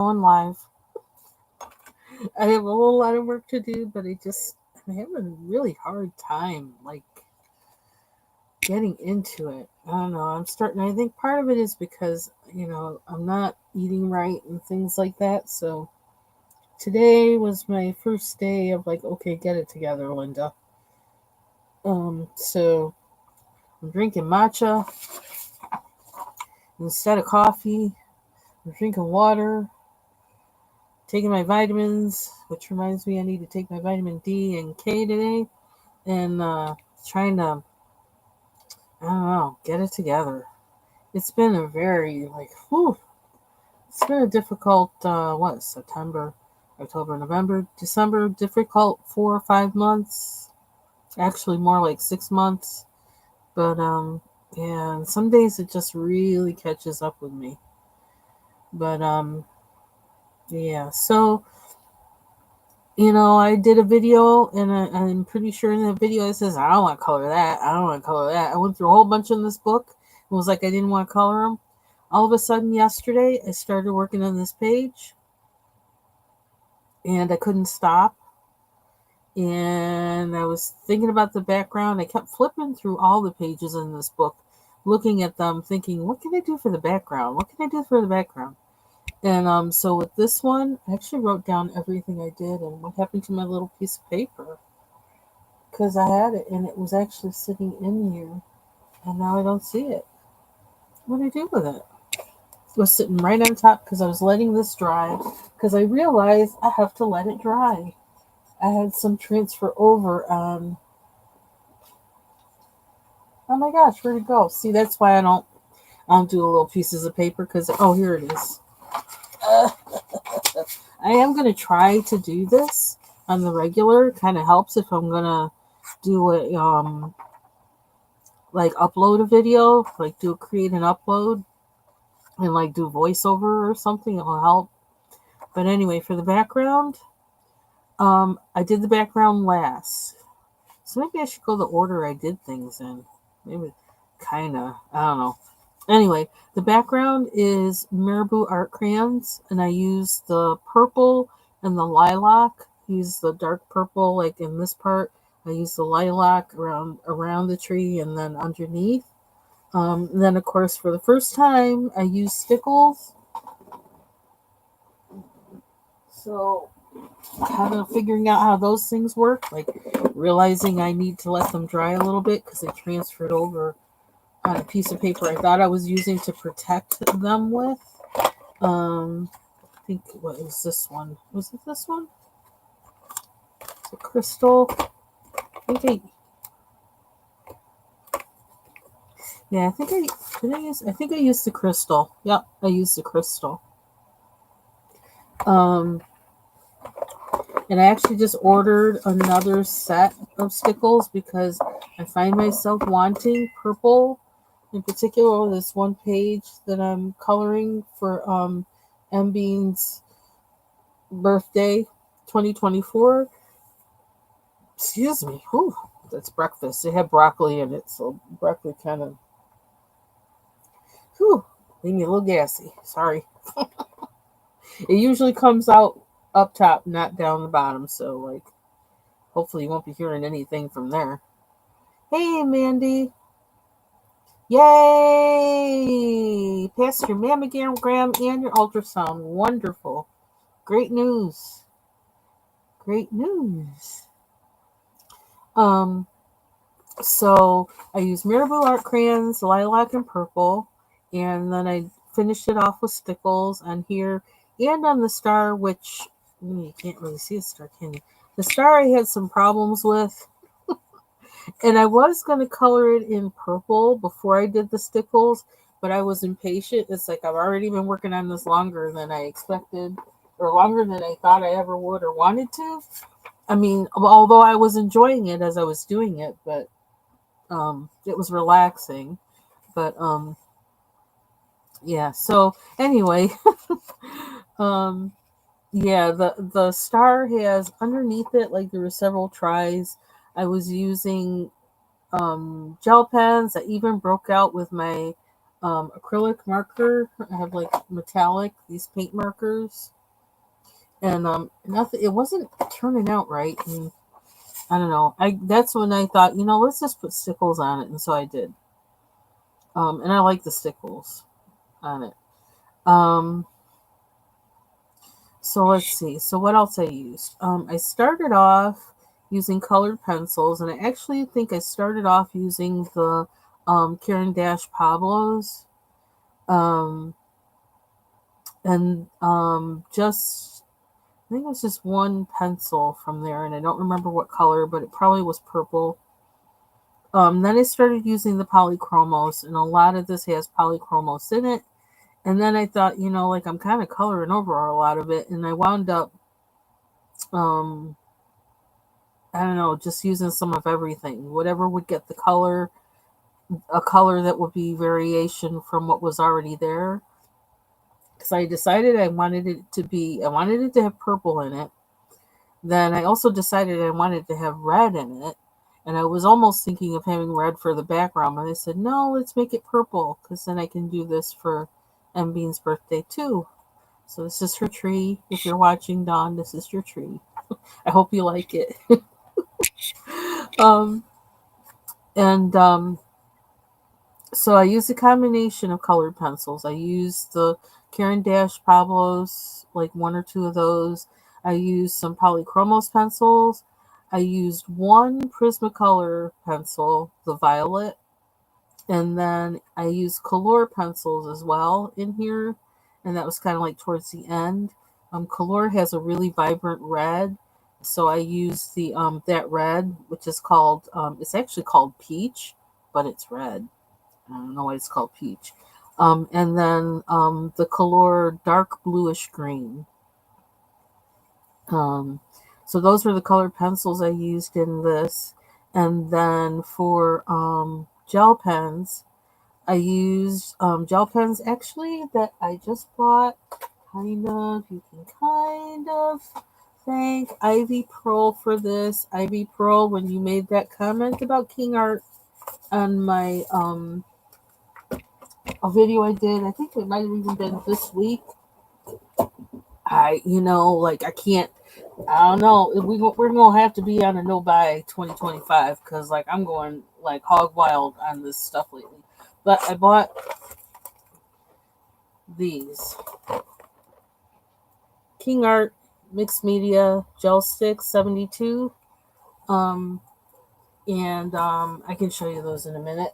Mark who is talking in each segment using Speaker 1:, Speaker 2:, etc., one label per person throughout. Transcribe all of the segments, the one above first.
Speaker 1: going live. I have a whole lot of work to do, but I'm having a really hard time, like getting into it. I don't know. I'm starting. I think part of it is because I'm not eating right and things like that. So today was my first day of like, okay, get it together, Linda. So I'm drinking matcha instead of coffee. I'm drinking water, taking my vitamins, which reminds me I need to take my vitamin D and K today, and trying to, I don't know, get it together. It's been a very, like, whew, it's been a difficult, September, October, November, December, difficult 4 or 5 months, actually more like 6 months, but, yeah, and some days it just really catches up with me, but, yeah, so, I did a video, and I'm pretty sure in that video it says, I don't want to color that. I don't want to color that. I went through a whole bunch in this book. It was like I didn't want to color them. All of a sudden, yesterday, I started working on this page, and I couldn't stop. And I was thinking about the background. I kept flipping through all the pages in this book, looking at them, thinking, what can I do for the background? What can I do for the background? And so with this one, I actually wrote down everything I did and what happened to my little piece of paper, because I had it and it was actually sitting in here, and now I don't see it. What do I do with it? It was sitting right on top because I was letting this dry, because I realized I have to let it dry. I had some transfer over on. Oh my gosh, where'd it go? See, that's why I don't do little pieces of paper, because here it is. Uh, I am gonna try to do this on the regular. Kind of helps if I'm gonna do it like upload a video, like do create an upload and like do voiceover or something. It'll help. But anyway, for the background, I did the background last, so maybe I should go the order I did things in. Maybe, kinda. I don't know. Anyway, the background is Marabou art crayons, and I use the purple and the lilac. Use the dark purple, like in this part. I use the lilac around the tree and then underneath. Then, of course, for the first time, I use stickles. So, kind of figuring out how those things work, like realizing I need to let them dry a little bit because they transferred over on a piece of paper I thought I was using to protect them with. I think, what was this one? Was it this one? It's a crystal. I think I used the crystal. Yep, I used the crystal. Um, and I actually just ordered another set of stickles because I find myself wanting purple. In particular, this one page that I'm coloring for M Bean's birthday, 2024. Excuse me. Whew, that's breakfast. It had broccoli in it, so broccoli kind of, whew, made me a little gassy. Sorry. It usually comes out up top, not down the bottom, so like hopefully you won't be hearing anything from there. Hey, Mandy. Yay! Passed your mammogram and your ultrasound. Wonderful. Great news. Great news. Um, so I used Marabou art crayons, lilac and purple, and then I finished it off with stickles on here and on the star, which you can't really see a star, can you? The star I had some problems with, and I was going to color it in purple before I did the stickles, but I was impatient. It's like I've already been working on this longer than I expected, or longer than I thought I ever would or wanted to. I mean, although I was enjoying it as I was doing it, but it was relaxing. But yeah. So anyway, um, yeah, the star has underneath it, like there were several tries. I was using gel pens. I even broke out with my acrylic marker. I have like metallic, these paint markers. And nothing, it wasn't turning out right. And I don't know. That's when I thought, let's just put stickles on it. And so I did. And I like the stickles on it. Um, so let's see. So what else I used? I started off using colored pencils, and I actually think I started off using the Karen Dash Pablos. Um, and just I think it was just one pencil from there, and I don't remember what color, but it probably was purple. Then I started using the polychromos, and a lot of this has polychromos in it. And then I thought, like I'm kind of coloring over a lot of it, and I wound up, um, I don't know, just using some of everything, whatever would get the color, a color that would be variation from what was already there. Because I decided I wanted it to have purple in it. Then I also decided I wanted to have red in it. And I was almost thinking of having red for the background. And I said, no, let's make it purple. Because then I can do this for M. Bean's birthday too. So this is her tree. If you're watching, Dawn, this is your tree. I hope you like it. um, and So I used a combination of colored pencils. I used the Karen Dash Pablos, like one or two of those. I used some Polychromos pencils. I used one Prismacolor pencil, the violet, and then I used Color pencils as well in here, and that was kind of like towards the end. Color has a really vibrant red, so I used the that red, which is called it's actually called peach, but it's red. I don't know why it's called peach. And then the color dark bluish green. Um, so those were the colored pencils I used in this. And then for gel pens, I used gel pens actually that I just bought. You can kind of thank Ivy Pearl for this. Ivy Pearl, when you made that comment about King Art on my a video I did. I think it might have even been this week. I can't. I don't know. We're gonna have to be on a no buy 2025 because like I'm going like hog wild on this stuff lately. But I bought these King Art Mixed Media Gel Sticks 72. Um, and I can show you those in a minute.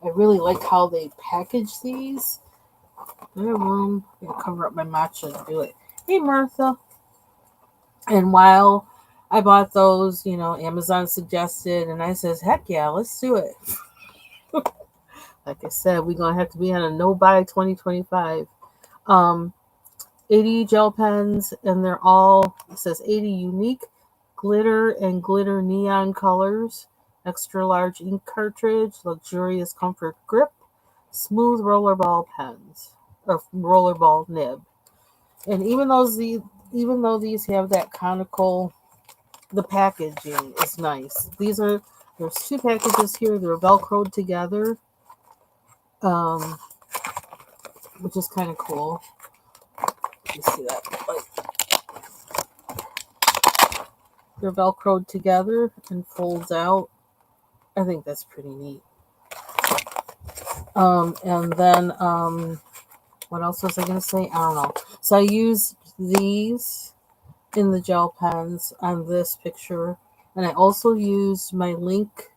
Speaker 1: I really like how they package these. In a room, I'm gonna cover up my matcha to do it. Hey, Martha. And while I bought those, Amazon suggested, and I says, heck yeah, let's do it. Like I said, we're going to have to be on a no-buy 2025. 80 gel pens, and they're all, it says 80 unique glitter and glitter neon colors, extra large ink cartridge, luxurious comfort grip, smooth rollerball pens, or rollerball nib. And even though these have that conical, the packaging is nice. There's two packages here. They're velcroed together, um, which is kind of cool. You see that? Like they're velcroed together and folds out. I think that's pretty neat. And then what else was I gonna say? I don't know. So I use these in the gel pens on this picture, and I also used my Link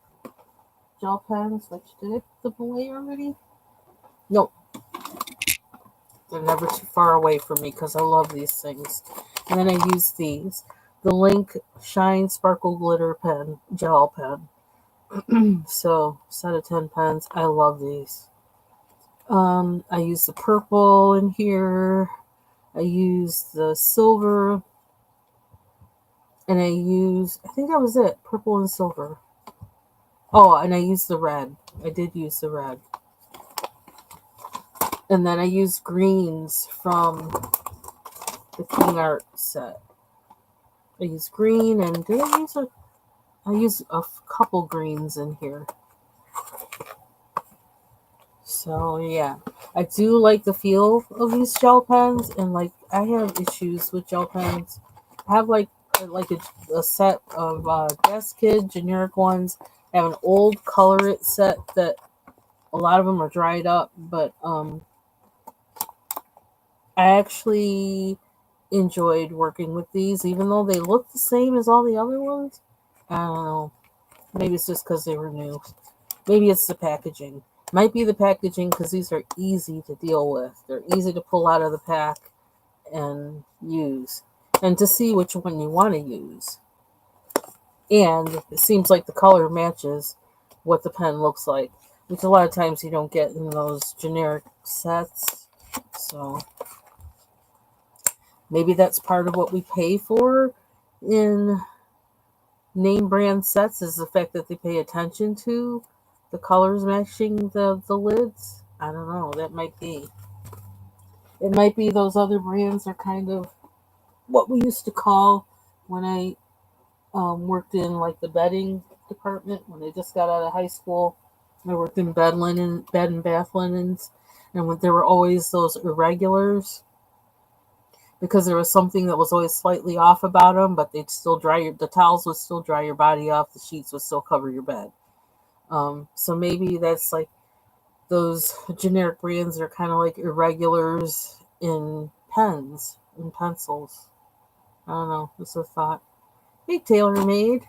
Speaker 1: gel pens. Which did I put them away already? Nope. They're never too far away from me because I love these things. And then I use these. The Link Shine Sparkle Glitter Pen, Gel Pen. So, set of 10 pens. I love these. I use the purple in here. I use the silver. And I think that was it. Purple and silver. Oh, and I used the red. I did use the red. And then I used greens from the King Art set. I use green, and I use a couple greens in here. So yeah, I do like the feel of these gel pens, and like I have issues with gel pens. I have like a set of Gas Kid generic ones. I have an old Color It set that a lot of them are dried up, but I actually enjoyed working with these, even though they look the same as all the other ones. I don't know. Maybe it's just because they were new. Maybe it's the packaging. Might be the packaging because these are easy to deal with. They're easy to pull out of the pack and use, and to see which one you want to use. And it seems like the color matches what the pen looks like, which a lot of times you don't get in those generic sets. So maybe that's part of what we pay for in name brand sets is the fact that they pay attention to the colors matching the lids. I don't know. That might be. It might be those other brands are kind of what we used to call when I worked in like the bedding department when I just got out of high school. I worked in bed and bath linens, and when there were always those irregulars because there was something that was always slightly off about them, but they'd still the towels would still dry your body off, the sheets would still cover your bed. So maybe that's like those generic brands are kind of like irregulars in pens and pencils. I don't know. It's a thought. Hey, TaylorMade.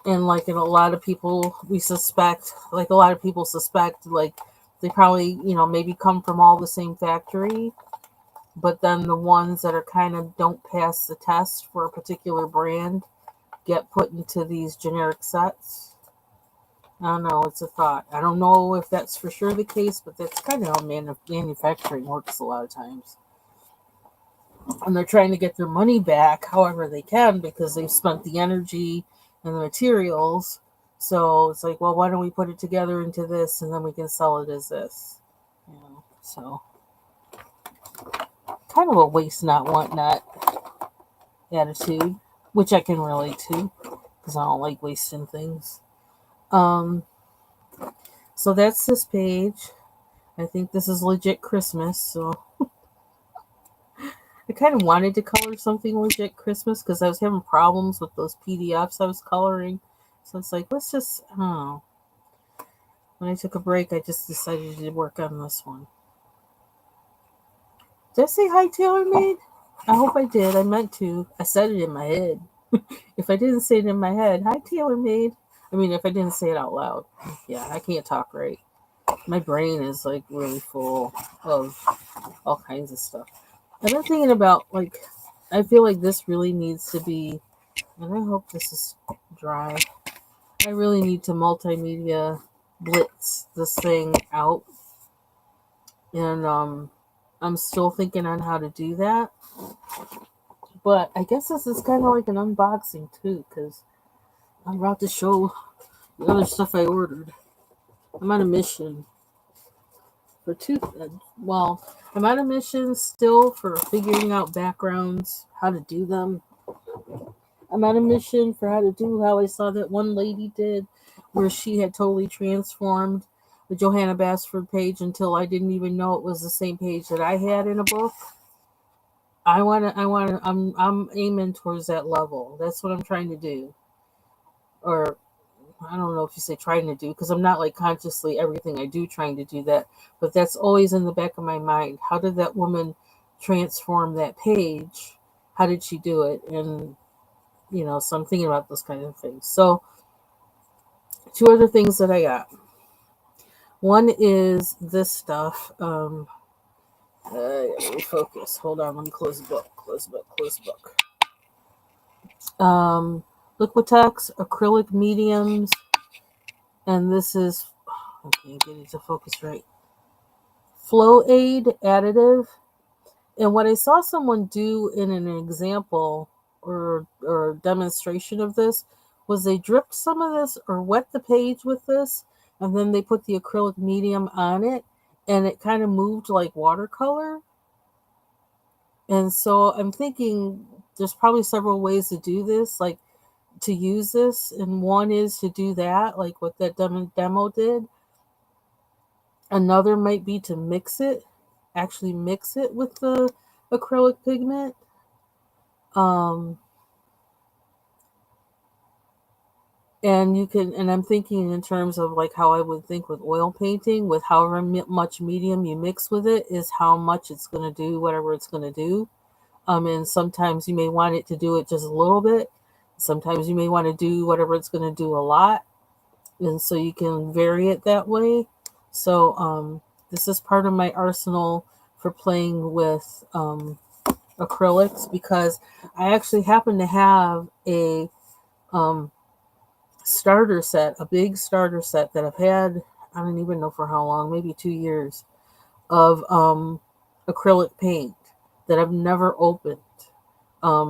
Speaker 1: And like in a lot of people, we suspect, like a lot of people suspect, like they probably, maybe come from all the same factory. But then the ones that are kind of don't pass the test for a particular brand get put into these generic sets. I don't know. It's a thought. I don't know if that's for sure the case, but that's kind of how manufacturing works a lot of times. And they're trying to get their money back however they can because they've spent the energy and the materials. So it's like, well, why don't we put it together into this and then we can sell it as this? So kind of a waste not, want not attitude, which I can relate to because I don't like wasting things. Um, so that's this page. I think this is legit Christmas, so I kind of wanted to color something legit Christmas because I was having problems with those PDFs I was coloring. So it's like, let's just, I don't know. When I took a break, I just decided to work on this one. Did I say hi, TaylorMade? I hope I did. I meant to. I said it in my head. If I didn't say it in my head, hi, TaylorMade. I mean, if I didn't say it out loud. Yeah, I can't talk right. My brain is like really full of all kinds of stuff. I've been thinking about like, I feel like this really needs to be, and I hope this is dry. I really need to multimedia blitz this thing out, and I'm still thinking on how to do that. But I guess this is kind of like an unboxing too, because I'm about to show the other stuff I ordered. I'm on a mission for well, I'm on a mission still for figuring out backgrounds, how to do them. I'm on a mission for how to do how I saw that one lady did, where she had totally transformed the Johanna Basford page until I didn't even know it was the same page that I had in a book. I'm aiming towards that level. That's what I'm trying to do. Or I don't know if you say trying to do, because I'm not like consciously everything I do trying to do that, but that's always in the back of my mind. How did that woman transform that page? How did she do it? And so I'm thinking about those kind of things. So two other things that I got. One is this stuff. Focus. Hold on. Let me close the book. Close the book. Close the book. Liquitex acrylic mediums, and this is okay. Get it to focus right. Flow Aid additive, and what I saw someone do in an example or demonstration of this was they dripped some of this or wet the page with this, and then they put the acrylic medium on it, and it kind of moved like watercolor. And so I'm thinking there's probably several ways to do this, like to use this, and one is to do that, like what that demo did. Another might be to actually mix it with the acrylic pigment. Um, and you can, and I'm thinking in terms of like how I would think with oil painting, with however much medium you mix with it, is how much it's going to do whatever it's going to do. And sometimes you may want it to do it just a little bit. Sometimes you may want to do whatever it's going to do a lot, and so you can vary it that way. So this is part of my arsenal for playing with acrylics, because I actually happen to have a um, starter set, a big starter set that I've had, I don't even know for how long, maybe 2 years, of acrylic paint that I've never opened,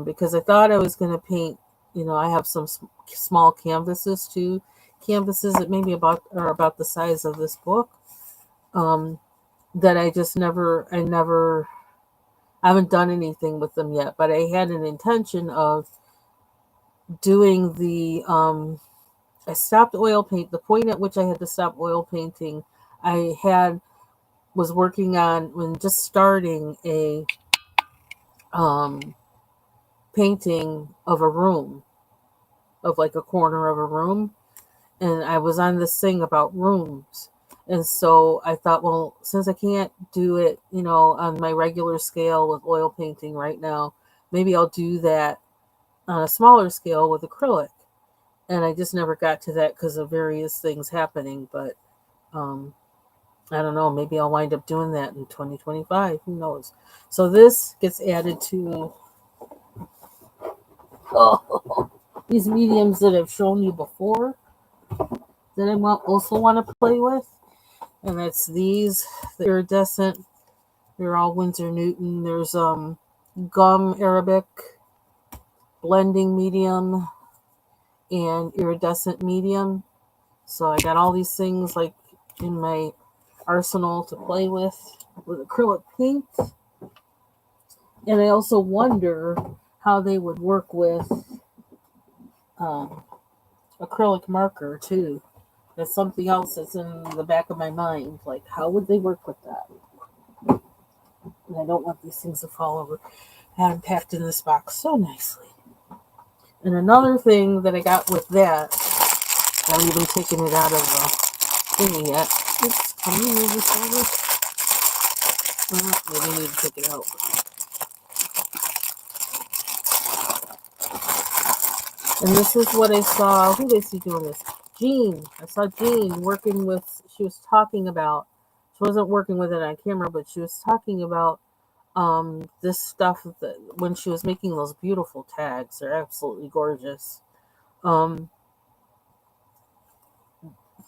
Speaker 1: because I thought I was going to paint. I have some small canvases too, canvases that maybe are about the size of this book, um, that I haven't done anything with them yet, but I had an intention of doing I stopped oil paint. The point at which I had to stop oil painting, I had was working on when just starting a um, painting of a room, of like a corner of a room, and I was on this thing about rooms. And so I thought, well, since I can't do it, on my regular scale with oil painting right now, maybe I'll do that on a smaller scale with acrylic. And I just never got to that because of various things happening. But um, I don't know. Maybe I'll wind up doing that in 2025. Who knows? So this gets added to these mediums that I've shown you before that I also want to play with. And that's these, the iridescent. They're all Winsor Newton. There's gum Arabic, blending medium, and iridescent medium. So I got all these things like in my arsenal to play with acrylic paint. And I also wonder how they would work with um, acrylic marker too. That's something else that's in the back of my mind. Like, how would they work with that? And I don't want these things to fall over. I have them packed in this box so nicely. And another thing that I got with that, I haven't even taken it out of the thingy yet. Oops, can you move this over? Maybe I need to take it out. And this is what I saw. Who did I see doing this? Jean. I saw Jean working with, she was talking about, she wasn't working with it on camera, but she was talking about this stuff that when she was making those beautiful tags. They're absolutely gorgeous.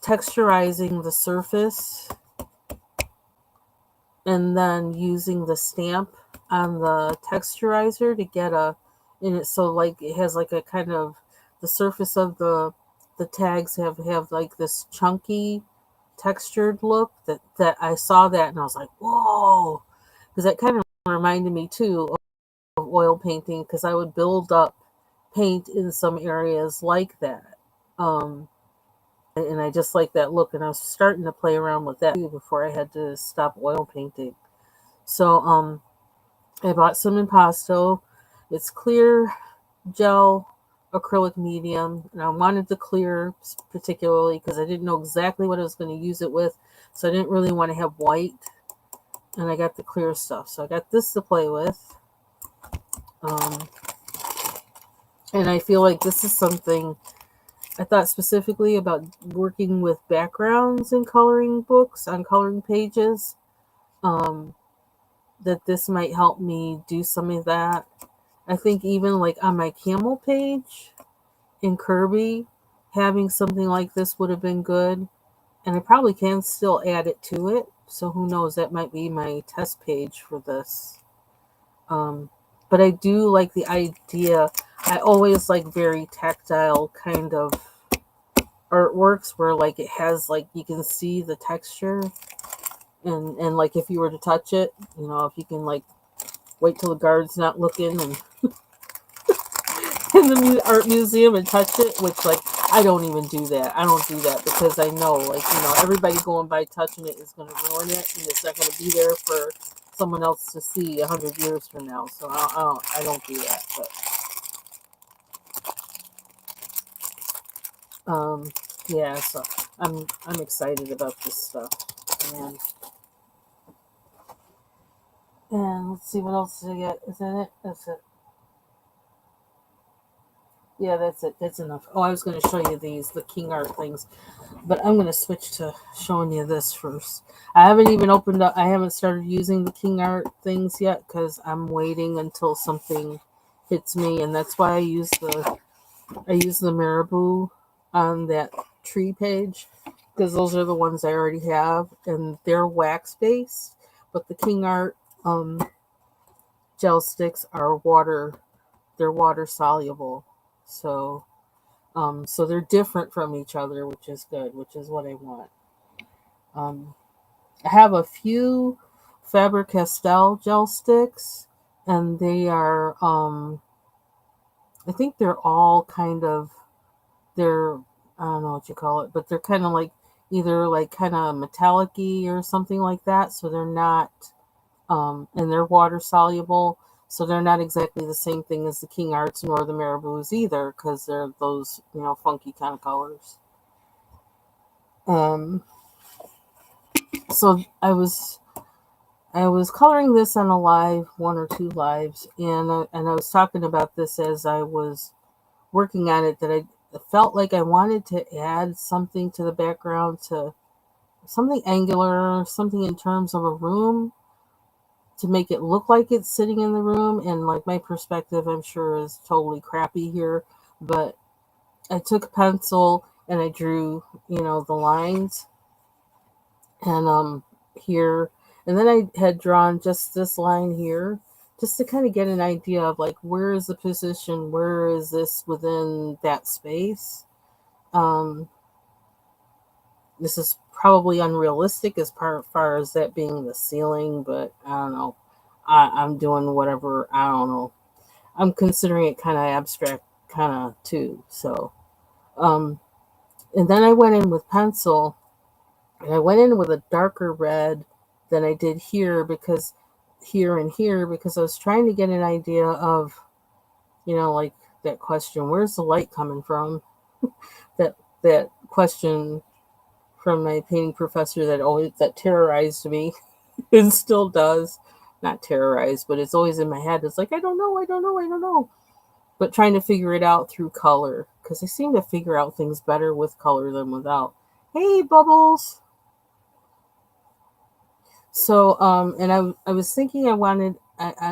Speaker 1: Texturizing the surface and then using the stamp on the texturizer to get in it, so like it has like a kind of, the surface of the tags have like this chunky textured look, that I saw that and I was like, whoa, because that kind of reminded me too of oil painting, because I would build up paint in some areas like that, and I just like that look, and I was starting to play around with that too before I had to stop oil painting. So I bought some impasto. It's clear gel acrylic medium, and I wanted the clear particularly because I didn't know exactly what I was going to use it with, so I didn't really want to have white, and I got the clear stuff. So I got this to play with, and I feel like this is something I thought specifically about working with backgrounds in coloring books, on coloring pages, that this might help me do some of that. I think even like on my camel page in Kirby, having something like this would have been good. And I probably can still add it to it. So who knows, that might be my test page for this. But I do like the idea. I always like very tactile kind of artworks where like it has like you can see the texture, and like if you were to touch it, if you can like wait till the guard's not looking and in the art museum and touch it, which like I don't even do that. I don't do that because I know, like, everybody going by touching it is going to ruin it, and it's not going to be there for someone else to see 100 years from now. So I don't do that. But yeah. So I'm excited about this stuff, and let's see what else did I get. Is that it? That's it. Yeah, that's it. That's enough. Oh, I was going to show you the King Art things, but I'm going to switch to showing you this first. I haven't even opened up. I haven't started using the King Art things yet because I'm waiting until something hits me, and that's why I use the Marabou on that tree page because those are the ones I already have, and they're wax based, but the King Art gel sticks are water. They're water soluble, so they're different from each other, which is good, which is what I want. Um, I have a few Faber Castell gel sticks, and they are, I think they're all kind of, they're, I don't know what you call it, but they're kind of like either like kind of metallic-y or something like that. So they're not, and they're water soluble. So they're not exactly the same thing as the King Arts nor the Marabous either, because they're those, funky kind of colors. Um, so I was coloring this on a live, one or two lives, and I was talking about this as I was working on it, that I felt like I wanted to add something to the background, to something angular, something in terms of a room, to make it look like it's sitting in the room. And like my perspective, I'm sure, is totally crappy here, but I took a pencil and I drew, the lines, and here, and then I had drawn just this line here, just to kind of get an idea of like, where is the position, where is this within that space. um this is probably unrealistic as far as that being the ceiling, but I don't know. I'm doing whatever. I don't know. I'm considering it kind of abstract, kind of too. So um and then I went in with pencil, and I went in with a darker red than I did here, because here, because I was trying to get an idea of, like that question, where's the light coming from? That question from my painting professor that terrorized me and still does. Not terrorized, but it's always in my head. It's like, I don't know, I don't know, I don't know. But trying to figure it out through color, because I seem to figure out things better with color than without. Hey, Bubbles. So, and I was thinking I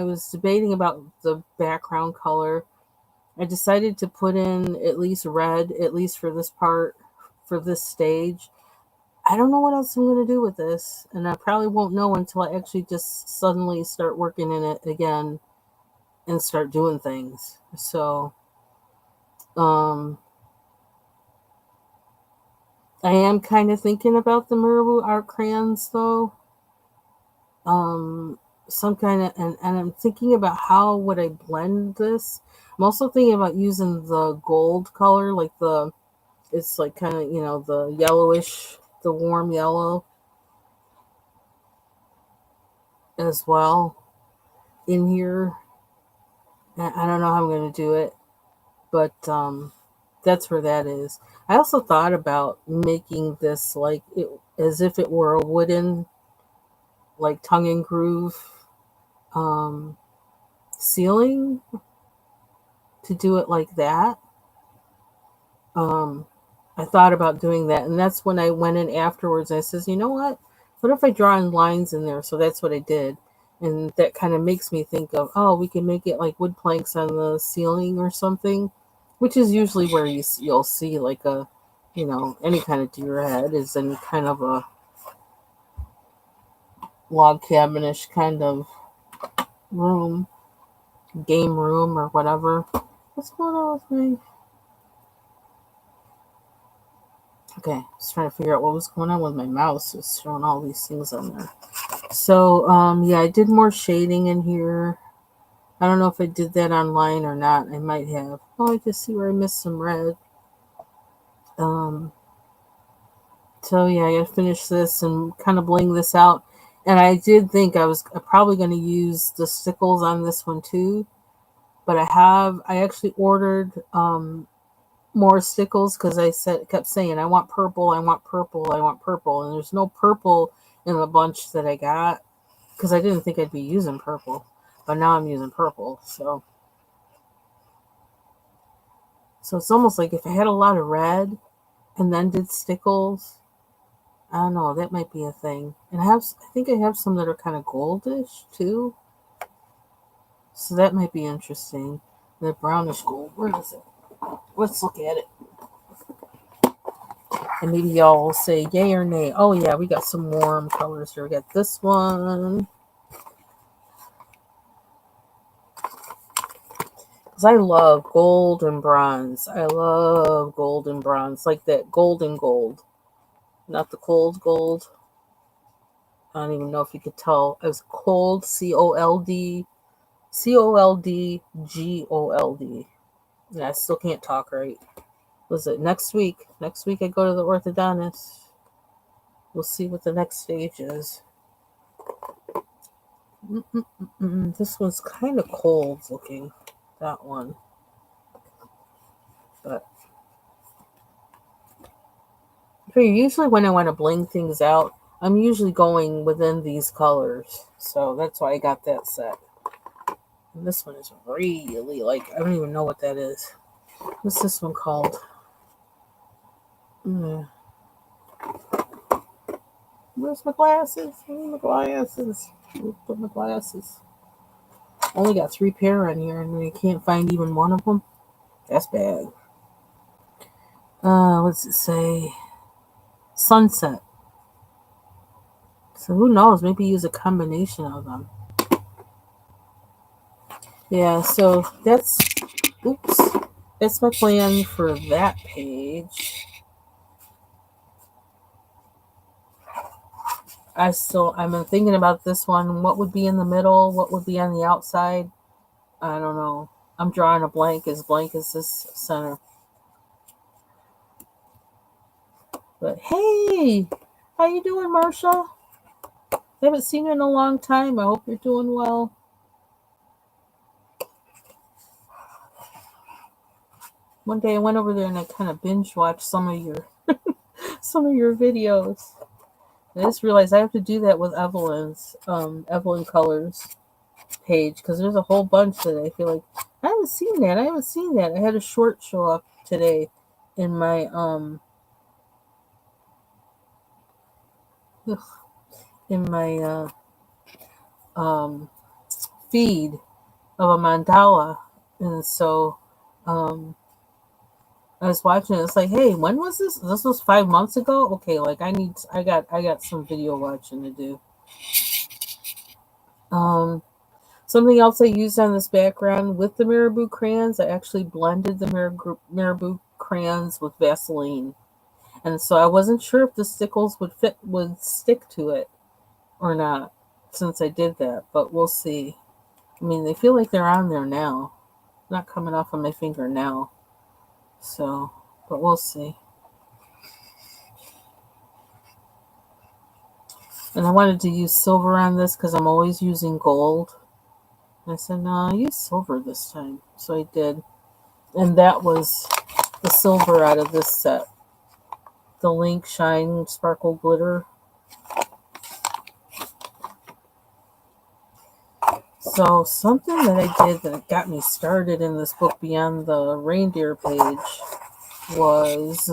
Speaker 1: was debating about the background color. I decided to put in at least red, at least for this part, for this stage. I don't know what else I'm going to do with this, and I probably won't know until I actually just suddenly start working in it again and start doing things. So, um, I am kind of thinking about the Marabou art crayons, though. Um, some kind of, and I'm thinking about how would I blend this. I'm also thinking about using the gold color, like it's like kind of, the yellowish, the warm yellow as well in here. I don't know how I'm going to do it, but that's where that is. I also thought about making this like it, as if it were a wooden, like tongue and groove um, ceiling, to do it like that. Um, I thought about doing that, and that's when I went in afterwards. And I says, you know what? What if I draw in lines in there? So that's what I did, and that kind of makes me think of, oh, we can make it like wood planks on the ceiling or something, which is usually where you'll see like any kind of deer head is in kind of a log cabinish kind of room, game room or whatever. What's going on with me? Okay, just trying to figure out what was going on with my mouse. It's showing all these things on there. So, yeah, I did more shading in here. I don't know if I did that online or not. I might have. Oh, I can see where I missed some red. So yeah, I gotta finish this and kind of bling this out. And I did think I was probably going to use the stickles on this one too, but I actually ordered more stickles because kept saying I want purple, I want purple, I want purple, and there's no purple in the bunch that I got because I didn't think I'd be using purple, but now I'm using purple. So it's almost like if I had a lot of red and then did stickles, I don't know, that might be a thing. And I think I have some that are kind of goldish too, so that might be interesting. The brownish gold. Where is it? Let's look at it. And maybe y'all will say yay or nay. Oh yeah, we got some warm colors here. We got this one. Because I love gold and bronze. I love gold and bronze. Like that golden gold. Not the cold gold. I don't even know if you could tell. It was cold, COLD, COLDGOLD. Yeah, I still can't talk right. Was it next week? Next week I go to the orthodontist. We'll see what the next stage is. This one's kind of cold looking. That one. But usually when I want to bling things out, I'm usually going within these colors. So that's why I got that set. And this one is really like, I don't even know what that is. What's this one called? Where's my glasses? Where's Put my glasses. Only got 3 pair on here and I can't find even one of them. That's bad. What's it say? Sunset. So who knows? Maybe use a combination of them. Yeah, so that's my plan for that page. I've been thinking about this one. What would be in the middle? What would be on the outside? I don't know. I'm drawing a blank as this center. But hey, how you doing, Marsha? I haven't seen you in a long time. I hope you're doing well. One day I went over there and I kind of binge watched some of your videos. I just realized I have to do that with Evelyn's Evelyn Colors page because there's a whole bunch that I feel like I haven't seen that. I had a short show up today in my feed of a mandala, and so I was watching it. It's like, hey, when was this? This was 5 months ago. Okay, like I got some video watching to do. Something else I used on this background with the Marabou crayons, I actually blended the Marabou crayons with Vaseline. And so I wasn't sure if the stickles would stick to it or not since I did that, but we'll see. I mean, they feel like they're on there now. Not coming off of my finger now. So, but we'll see. And I wanted to use silver on this because I'm always using gold. And I said, no, I'll use silver this time. So I did. And that was the silver out of this set. The Link Shine Sparkle Glitter. So something that I did that got me started in this book beyond the reindeer page was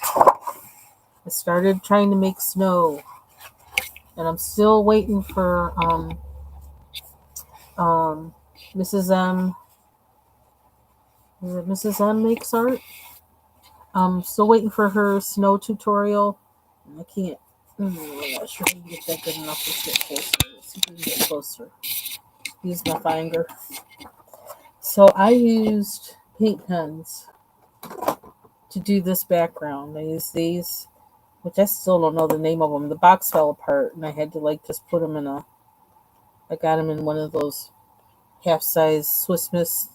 Speaker 1: I started trying to make snow. And I'm still waiting for Mrs. M. Mrs. M makes art. I'm still waiting for her snow tutorial. I can't. I'm not sure I can get that good enough. Let's get closer. Let's see if we can get closer. Use my finger. So I used paint pens to do this background. I used these, which I still don't know the name of them. The box fell apart, and I had to just put them in I got them in one of those half-size Swiss Miss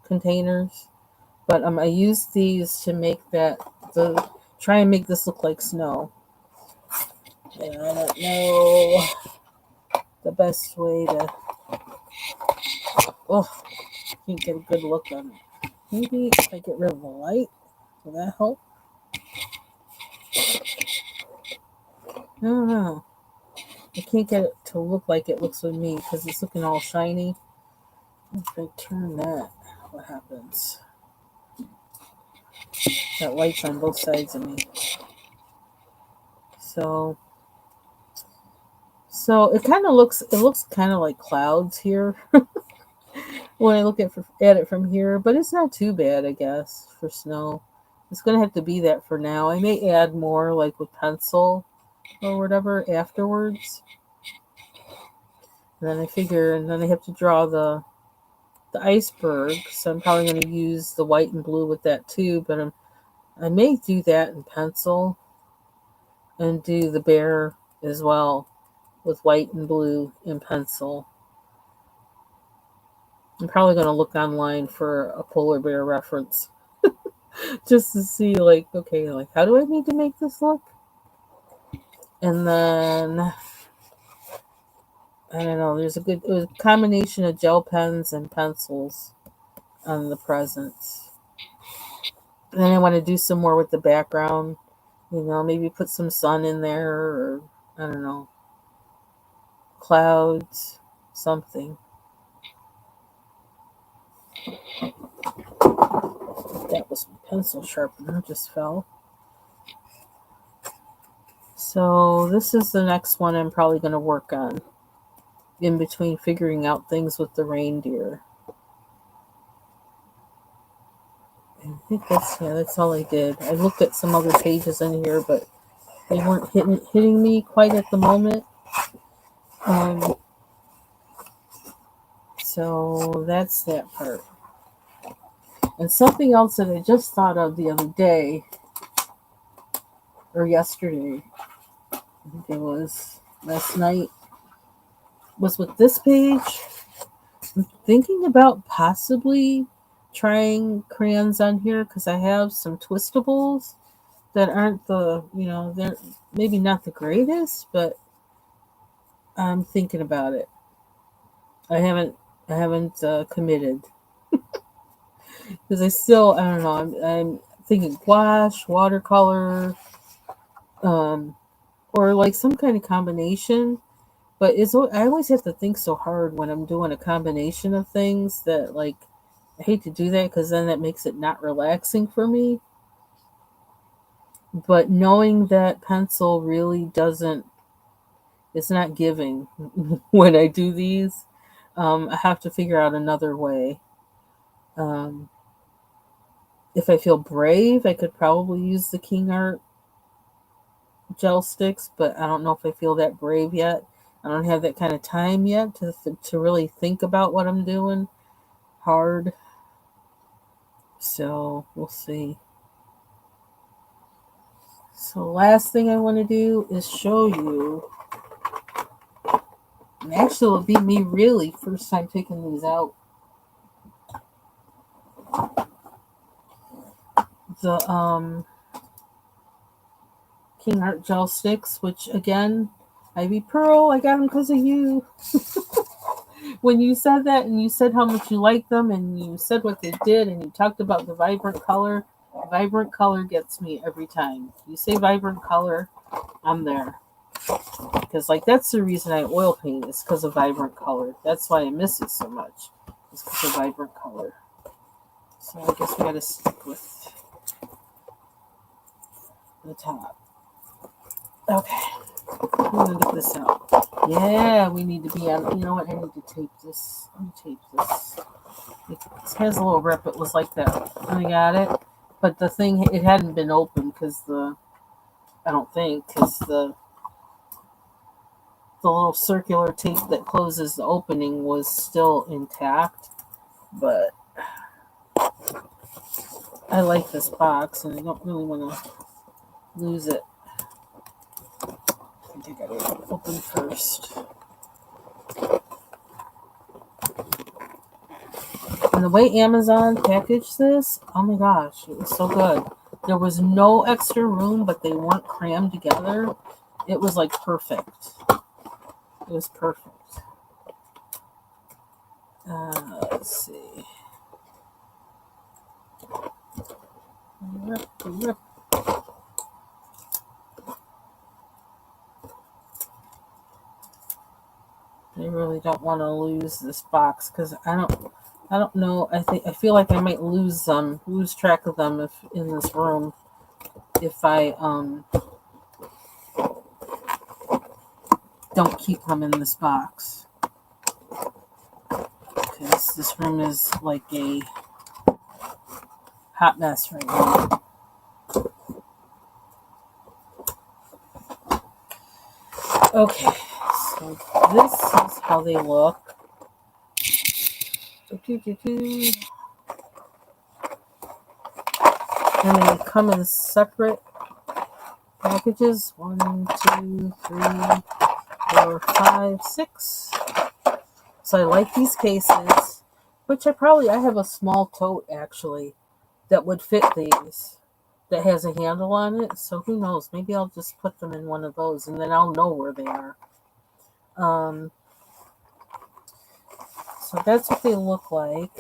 Speaker 1: containers. But I used these to make the try and make this look like snow. And I don't know the best way to... Oh, can't get a good look on it. Maybe if I get rid of the light, will that help? I don't know. I can't get it to look like it looks with me because it's looking all shiny. If I turn that, what happens? That light's on both sides of me. So it kind of looks, kind of like clouds here when I look at it from here, but it's not too bad, I guess, for snow. It's going to have to be that for now. I may add more like with pencil or whatever afterwards. And then I figure, and then I have to draw the iceberg, so I'm probably going to use the white and blue with that too, but I may do that in pencil and do the bear as well with white and blue in pencil. I'm probably going to look online for a polar bear reference just to see, like, okay, like, how do I need to make this look? And then, I don't know, there's a combination of gel pens and pencils on the presents. And then I want to do some more with the background. Maybe put some sun in there, or, I don't know, clouds, something. That was my pencil sharpener, just fell. So this is the next one I'm probably going to work on in between figuring out things with the reindeer. I think that's all I did. I looked at some other pages in here, but they weren't hitting me quite at the moment. So that's that part. And something else that I just thought of the other day, or yesterday, I think it was last night, was with this page. I'm thinking about possibly trying crayons on here because I have some twistables that aren't they're maybe not the greatest, but I'm thinking about it. I haven't committed because I don't know. I'm thinking gouache, watercolor, or like some kind of combination. But I always have to think so hard when I'm doing a combination of things that, like, I hate to do that because then that makes it not relaxing for me. But knowing that pencil really it's not giving when I do these, I have to figure out another way. If I feel brave, I could probably use the King Art gel sticks, but I don't know if I feel that brave yet. I don't have that kind of time yet to really think about what I'm doing hard. So we'll see. So last thing I want to do is show you, and actually it'll be me really first time taking these out, the King Art gel sticks, which again, Ivy Pearl, I got them because of you. When you said that and you said how much you liked them and you said what they did and you talked about the vibrant color gets me every time. You say vibrant color, I'm there. Because, like, that's the reason I oil paint, is because of vibrant color. That's why I miss it so much. It's because of vibrant color. So I guess we gotta stick with the top. Okay. I'm gonna get this out. Yeah, we need to be on. You know what? I need to tape this. Let me tape this. It has a little rip. It was like that. I got it. But the thing, it hadn't been opened because the little circular tape that closes the opening was still intact. But I like this box and I don't really want to lose it. I think I gotta open first. And the way Amazon packaged this, oh my gosh, it was so good. There was no extra room, but they weren't crammed together. It was like perfect. It was perfect. Let's see. Rip. I really don't want to lose this box because I don't know. I feel like I might lose track of them if in this room if I don't keep them in this box. Because this room is like a hot mess right now. Okay, so this is how they look. And they come in separate packages. 1, 2, 3, 4, 5, 6. So I like these cases, which I have a small tote actually that would fit these that has a handle on it. So who knows? Maybe I'll just put them in one of those and then I'll know where they are. So that's what they look like.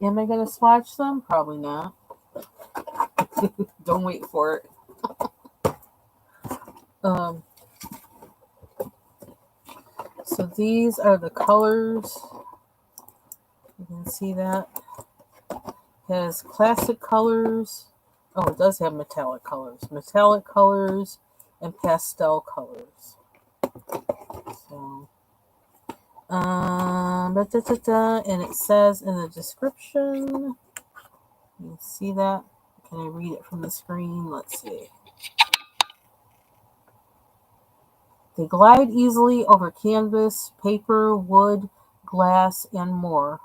Speaker 1: Am I going to swatch them? Probably not. Don't wait for it. So these are the colors. You can see that. It has classic colors. Oh, it does have metallic colors. Metallic colors and pastel colors. So, and it says in the description, you can see that. Can I read it from the screen? Let's see. They glide easily over canvas, paper, wood, glass, and more.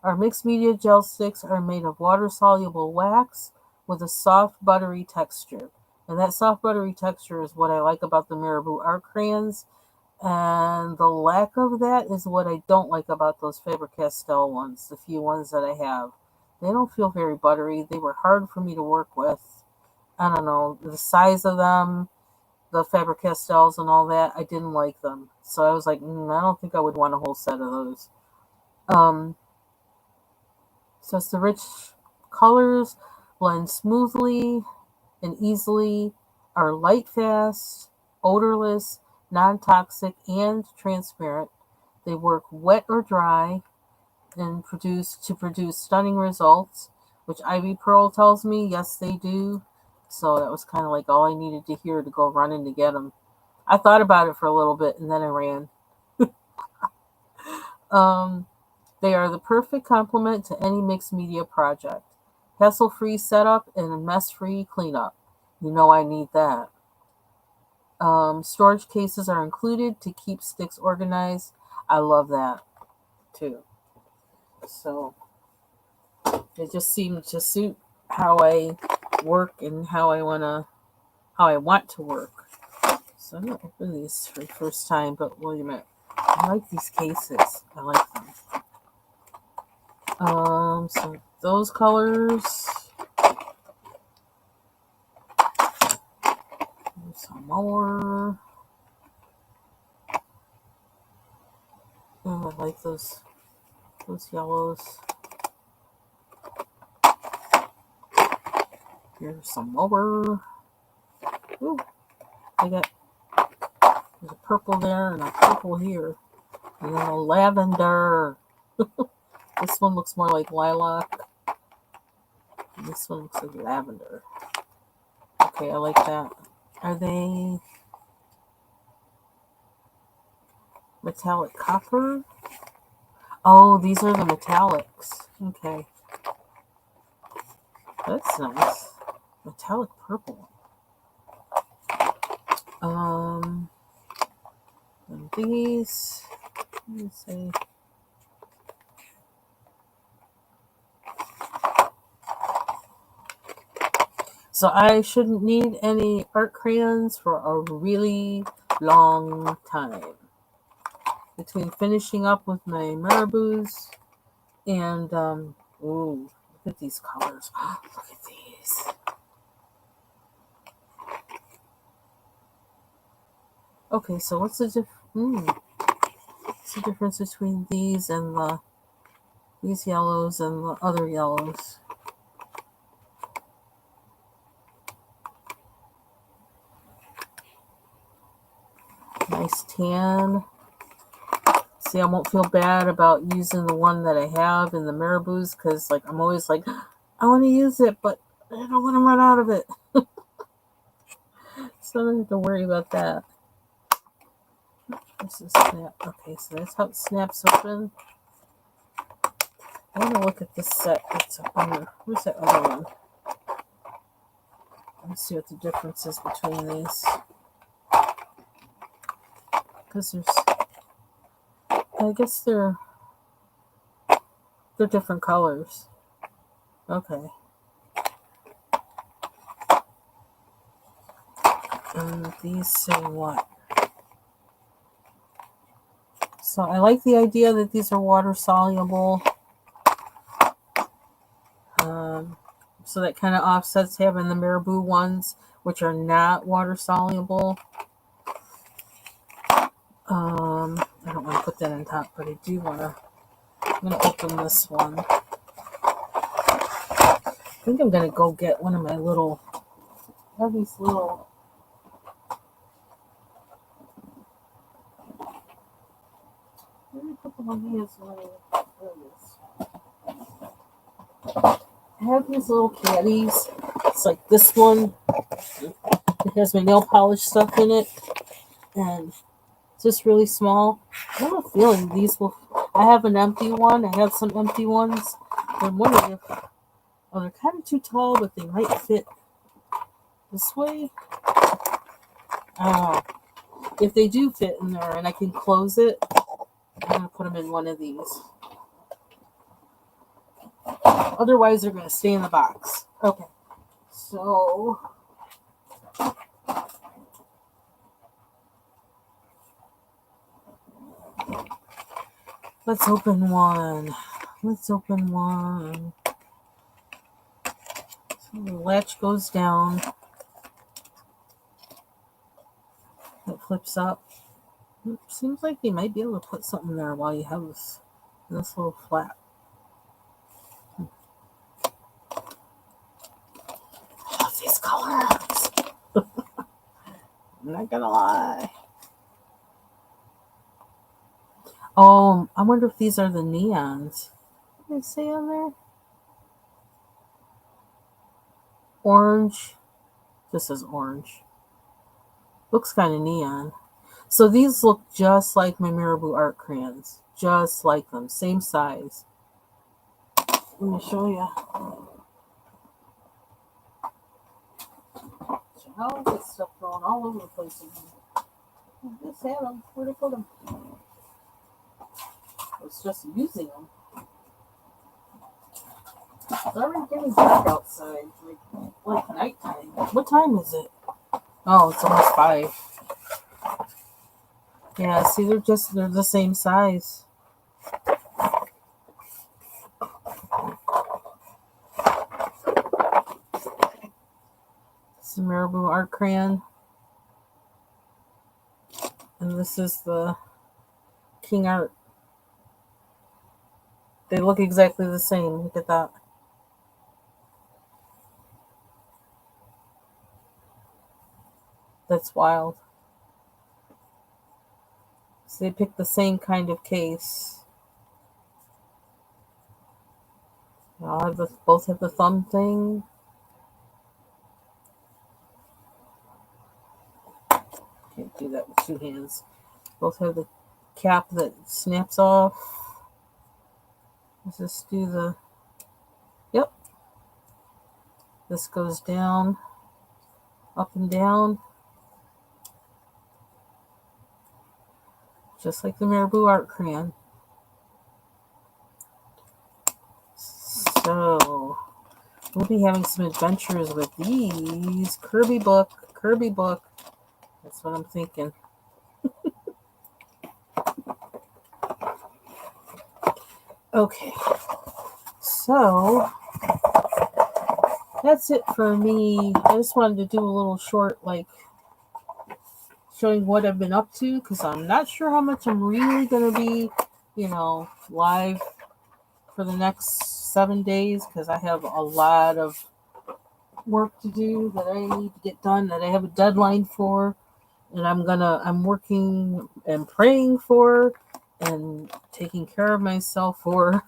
Speaker 1: Our mixed media gel sticks are made of water-soluble wax with a soft, buttery texture. And that soft, buttery texture is what I like about the Marabu art crayons. And the lack of that is what I don't like about those Faber-Castell ones, the few ones that I have. They don't feel very buttery. They were hard for me to work with. I don't know, the size of them, the Faber-Castells and all that, I didn't like them. So I was like, I don't think I would want a whole set of those. So it's the rich colors blend smoothly and easily, are light fast, odorless, non-toxic, and transparent. They work wet or dry and produce stunning results, which Ivy Pearl tells me, yes, they do. So that was kind of like all I needed to hear to go running to get them. I thought about it for a little bit and then I ran. They are the perfect complement to any mixed media project. Hassle-free setup and a mess-free cleanup. You know I need that. Storage cases are included to keep sticks organized. I love that too. So it just seemed to suit how I work and how I want to work. So I'm going to open these for the first time, but wait a minute. I like these cases. I like them. So those colors. Some more. Oh, I like those yellows. Here's some more. Ooh, there's a purple there and a purple here. And then a lavender. This one looks more like lilac. And this one looks like lavender. Okay, I like that. Are they metallic copper? Oh, these are the metallics. Okay. That's nice. Metallic purple. And these, let me see. So I shouldn't need any art crayons for a really long time. Between finishing up with my Marabus and, ooh, Look at these colors. Look at these. Okay, so what's the difference between these and these yellows and the other yellows? Nice tan. See, I won't feel bad about using the one that I have in the Marabous because, like, I'm always like, I want to use it, but I don't want to run out of it. So I don't have to worry about that. This is snap. Okay, so that's how it snaps open. I want to look at this set that's under. Where's that other one? Let's see what the difference is between these. Because I guess they're different colors. Okay. And these say what? So I like the idea that these are water soluble. So that kind of offsets having the Marabou ones, which are not water soluble. I don't want to put that on top, but I do want to. I'm going to open this one. I think I'm going to go get one of my little. I have these little. Let me put them on these. I have these little caddies. It's like this one. It has my nail polish stuff in it. And it's just really small. I have a feeling these will. I have an empty one. I have some empty ones. I'm wondering if. Oh, they're kind of too tall, but they might fit this way. If they do fit in there and I can close it, I'm going to put them in one of these. Otherwise, they're going to stay in the box. Okay. So, let's open one. So the latch goes down. It flips up. It seems like you might be able to put something there while you have this little flap. I love these colors. I'm not gonna lie. Oh, I wonder if these are the neons. What did they say on there? Orange. This is orange. Looks kind of neon. So these look just like my Marabou art crayons. Just like them. Same size. Let me show you. All this stuff going all over the place again. I just had them. Where'd I put them? I was just using them. It's already getting dark outside. Like nighttime. What time is it? Oh, it's almost 5. Yeah, see, they're the same size. It's the Marabou art crayon. And this is the King Art. They look exactly the same. Look at that. That's wild. So they picked the same kind of case. Both have the thumb thing. Can't do that with 2 hands. Both have the cap that snaps off. Let's just do the. Yep. This goes down, up and down. Just like the Marabou art crayon. So, we'll be having some adventures with these. Kirby book. That's what I'm thinking. Okay. So, that's it for me. I just wanted to do a little short, like, showing what I've been up to, because I'm not sure how much I'm really going to be, live for the next 7 days, because I have a lot of work to do that I need to get done, that I have a deadline for, and I'm working and praying for and taking care of myself for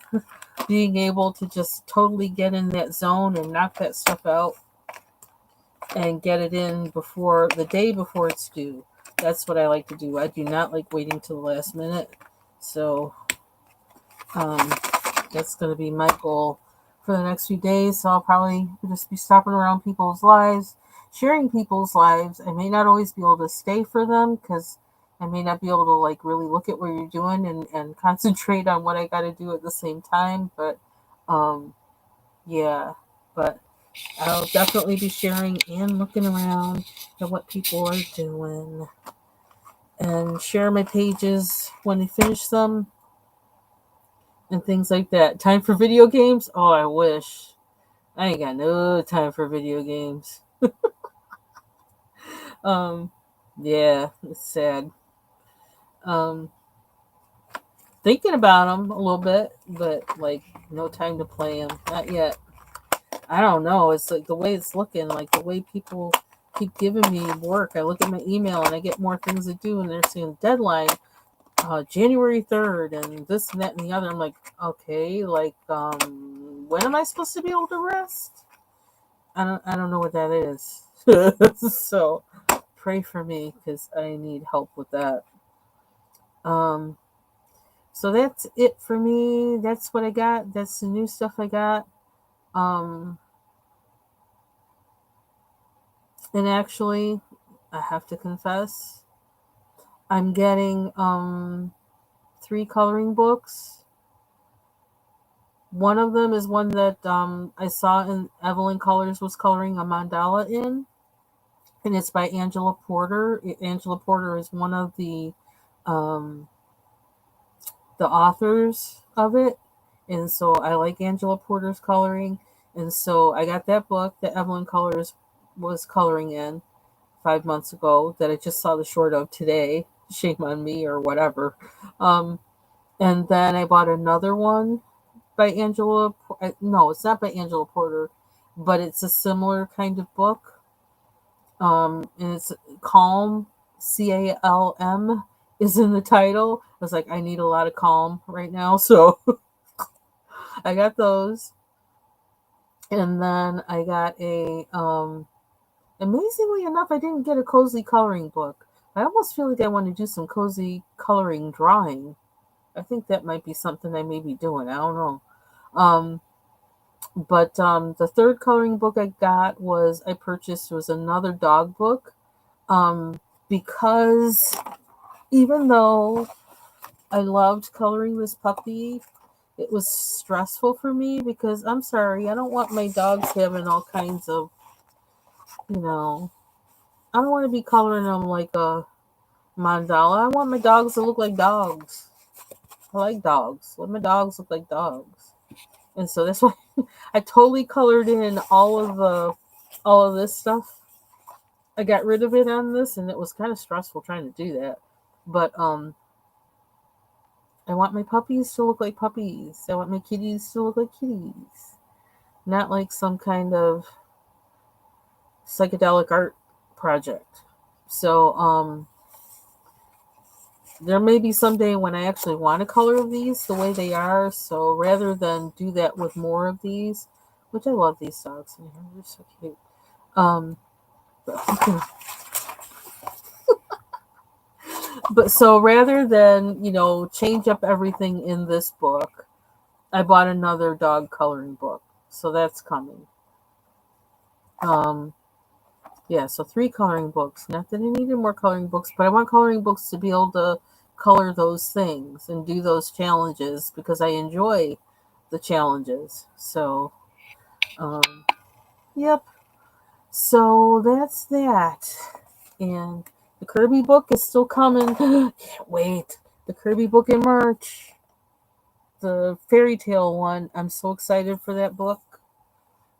Speaker 1: being able to just totally get in that zone and knock that stuff out and get it in before the day before it's due. That's what I like to do. I do not like waiting till the last minute. So um, that's going to be my goal for the next few days. So I'll probably just be stopping around people's lives, sharing people's lives. I may not always be able to stay for them because I may not be able to like really look at what you're doing and concentrate on what I got to do at the same time. But um, yeah, but I'll definitely be sharing and looking around at what people are doing and share my pages when they finish them and things like that. Time for video games? Oh, I wish. I ain't got no time for video games. Um, yeah, it's sad. Um, Thinking about them a little bit, but like no time to play them. Not yet. I don't know. It's like the way it's looking, like the way people keep giving me work. I look at my email and I get more things to do, and they're saying deadline January 3rd and this and that and the other. I'm like, okay, like when am I supposed to be able to rest? I don't know what that is. So pray for me because I need help with that. Um, so that's it for me. That's what I got. That's the new stuff I got. Um, and actually, I have to confess, I'm getting 3 coloring books. One of them is one that I saw in Evelyn Colors was coloring a mandala in, and it's by Angela Porter. Angela Porter is one of um, the authors of it, and so I like Angela Porter's coloring, and so I got that book that Evelyn Colors was coloring in 5 months ago that I just saw the short of today. Shame on me or whatever. Um, and then I bought another one by Angela. No, it's not by Angela Porter, but it's a similar kind of book. And it's Calm, CALM is in the title. I was like, I need a lot of calm right now, so I got those. And then I got amazingly enough, I didn't get a cozy coloring book. I almost feel like I want to do some cozy coloring drawing. I think that might be something I may be doing. I don't know. Um, but the third coloring book I purchased was another dog book. Because even though I loved coloring this puppy, it was stressful for me because I'm sorry, I don't want my dogs having all kinds of, you know, I don't want to be coloring them like a mandala. I want my dogs to look like dogs. I like dogs. Let my dogs look like dogs. And so that's why I totally colored in all of this stuff. I got rid of it on this, and it was kind of stressful trying to do that. But I want my puppies to look like puppies. I want my kitties to look like kitties, not like some kind of psychedelic art project. So there may be someday when I actually want to color these the way they are. So rather than do that with more of these, which I love these dogs in here, they're so cute. But, but so rather than change up everything in this book, I bought another dog coloring book. So that's coming. Um, yeah, so 3 coloring books. Not that I needed more coloring books, but I want coloring books to be able to color those things and do those challenges because I enjoy the challenges. So, um, yep. So that's that. And the Kirby book is still coming. Can't wait. The Kirby book in March. The fairy tale one. I'm so excited for that book.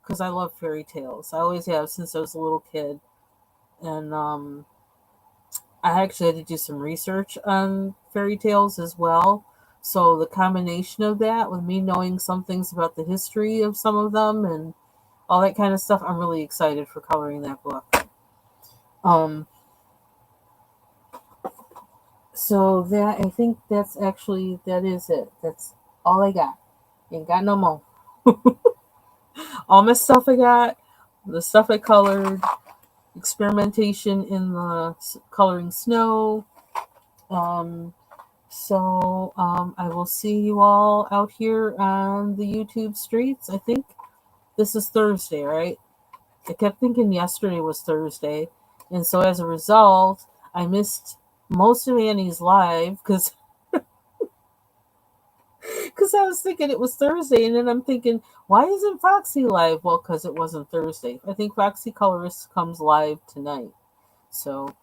Speaker 1: because I love fairy tales. I always have since I was a little kid. And I actually had to do some research on fairy tales as well. So the combination of that, with me knowing some things about the history of some of them and all that kind of stuff, I'm really excited for coloring that book. Um, so that I think that is it. That's all I got. Ain't got no more. All my stuff I got, the stuff I colored, experimentation in the coloring snow. Um, I will see you all out here on the YouTube streets. I think this is Thursday, right? I kept thinking yesterday was Thursday. And so as a result, I missed most of Annie's live because I was thinking it was Thursday. And then I'm thinking, why isn't Foxy live? Well, because it wasn't Thursday. I think Foxy Colorist comes live tonight. So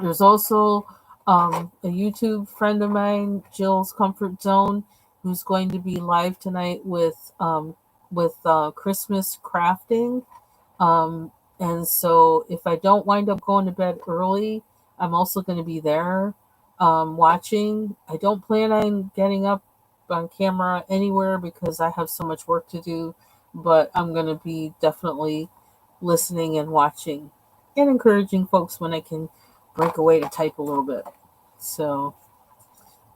Speaker 1: there's also a YouTube friend of mine, Jill's Comfort Zone, who's going to be live tonight with Christmas crafting. Um, and so if I don't wind up going to bed early, I'm also going to be there watching. I don't plan on getting up on camera anywhere because I have so much work to do, but I'm going to be definitely listening and watching and encouraging folks when I can break away to type a little bit. So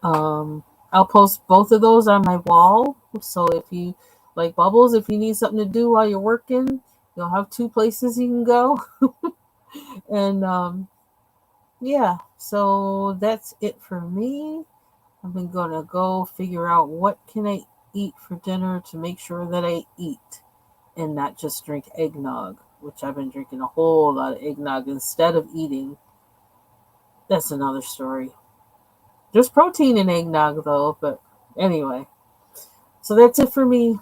Speaker 1: I'll post both of those on my wall. So if you like Bubbles, if you need something to do while you're working, you'll have two places you can go. And yeah, so that's it for me. I'm gonna go figure out what can I eat for dinner to make sure that I eat and not just drink eggnog, which I've been drinking a whole lot of eggnog instead of eating. That's another story. There's protein in eggnog though, but anyway. So that's it for me.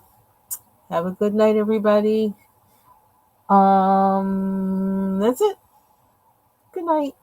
Speaker 1: Have a good night, everybody. That's it. Good night.